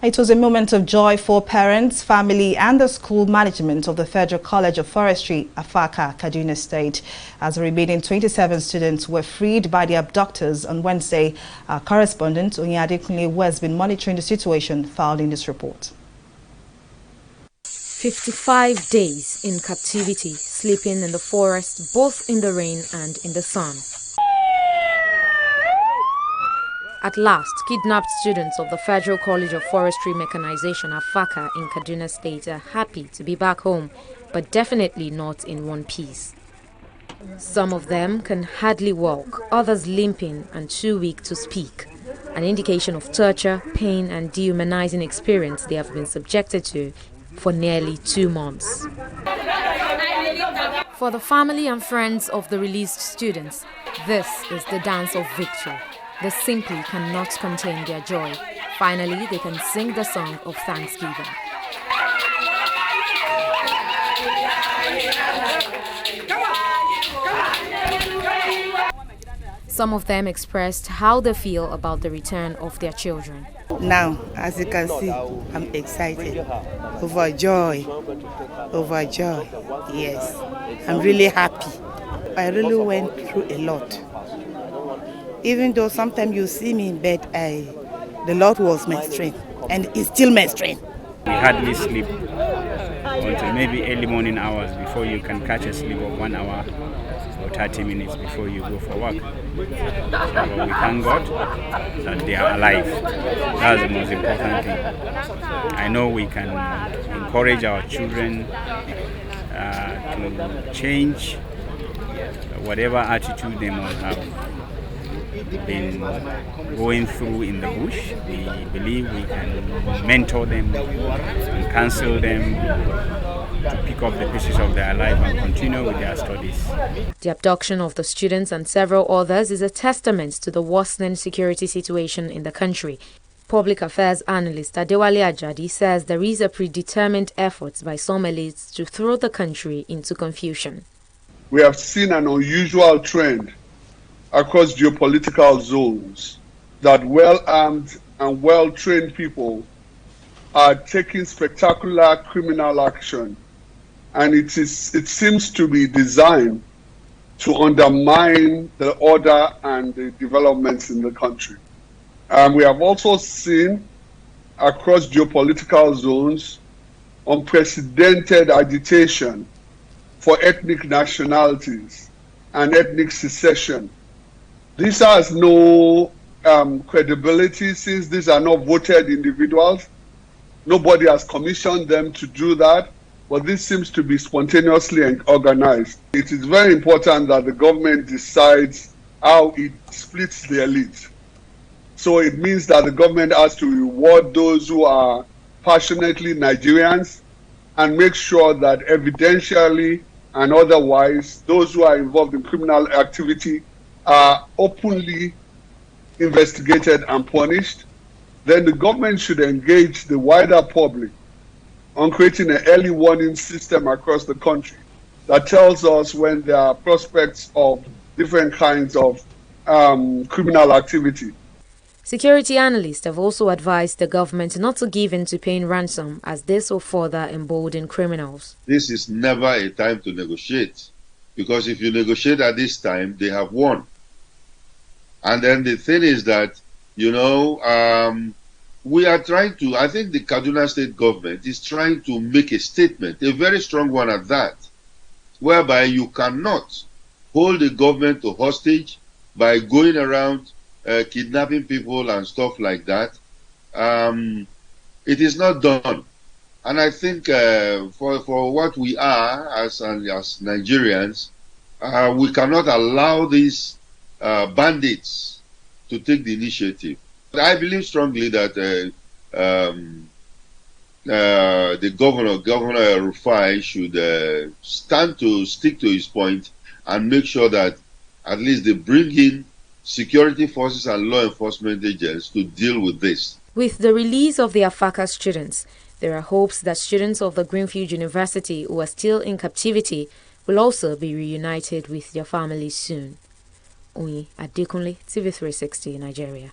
It was a moment of joy for parents, family and the school management of the Federal College of Forestry, Afaka, Kaduna State, as the remaining 27 students were freed by the abductors on Wednesday. Our correspondent, Onyade Kunle, who has been monitoring the situation, filed in this report. 55 days in captivity, sleeping in the forest, both in the rain and in the sun. At last, kidnapped students of the Federal College of Forestry Mechanization, Afaka, in Kaduna State are happy to be back home, but definitely not in one piece. Some of them can hardly walk, others limping and too weak to speak, an indication of torture, pain and dehumanizing experience they have been subjected to for nearly 2 months. For the family and friends of the released students, this is the dance of victory. They simply cannot contain their joy. Finally, they can sing the song of thanksgiving. Some of them expressed how they feel about the return of their children. Now, as you can see, I'm excited, overjoyed, yes. I'm really happy. I really went through a lot. Even though sometimes you see me in bed, the Lord was my strength, and it's still my strength. We hardly sleep until maybe early morning hours before you can catch a sleep of 1 hour or 30 minutes before you go for work. So we thank God that they are alive. That's the most important thing. I know we can encourage our children to change whatever attitude they must have been going through in the bush. We believe we can mentor them and counsel them to pick up the pieces of their life and continue with their studies. The abduction of the students and several others is a testament to the worsening security situation in the country. Public affairs analyst Adewale Ajadi says there is a predetermined effort by some elites to throw the country into confusion. We have seen an unusual trend across geopolitical zones that well-armed and well-trained people are taking spectacular criminal action, and it seems to be designed to undermine the order and the developments in the country. We have also seen across geopolitical zones unprecedented agitation for ethnic nationalities and ethnic secession. This has no credibility since these are not voted individuals. Nobody has commissioned them to do that, but this seems to be spontaneously organized. It is very important that the government decides how it splits the elite. So it means that the government has to reward those who are passionately Nigerians and make sure that evidentially and otherwise those who are involved in criminal activity are openly investigated and punished. Then the government should engage the wider public on creating an early warning system across the country that tells us when there are prospects of different kinds of criminal activity. Security analysts have also advised the government not to give in to paying ransom, as this will further embolden criminals. This is never a time to negotiate, because if you negotiate at this time, they have won. And then the thing is that, you know, we are trying to, I think the Kaduna State government is trying to make a statement, a very strong one at that, whereby you cannot hold the government to hostage by going around kidnapping people and stuff like that. It is not done. And I think for what we are as Nigerians, we cannot allow these bandits to take the initiative. I believe strongly that the Governor Rufai, should stick to his point and make sure that at least they bring in security forces and law enforcement agents to deal with this. With the release of the Afaka students, there are hopes that students of the Greenfield University who are still in captivity will also be reunited with their families soon. Onyade Kunle, TV360, Nigeria.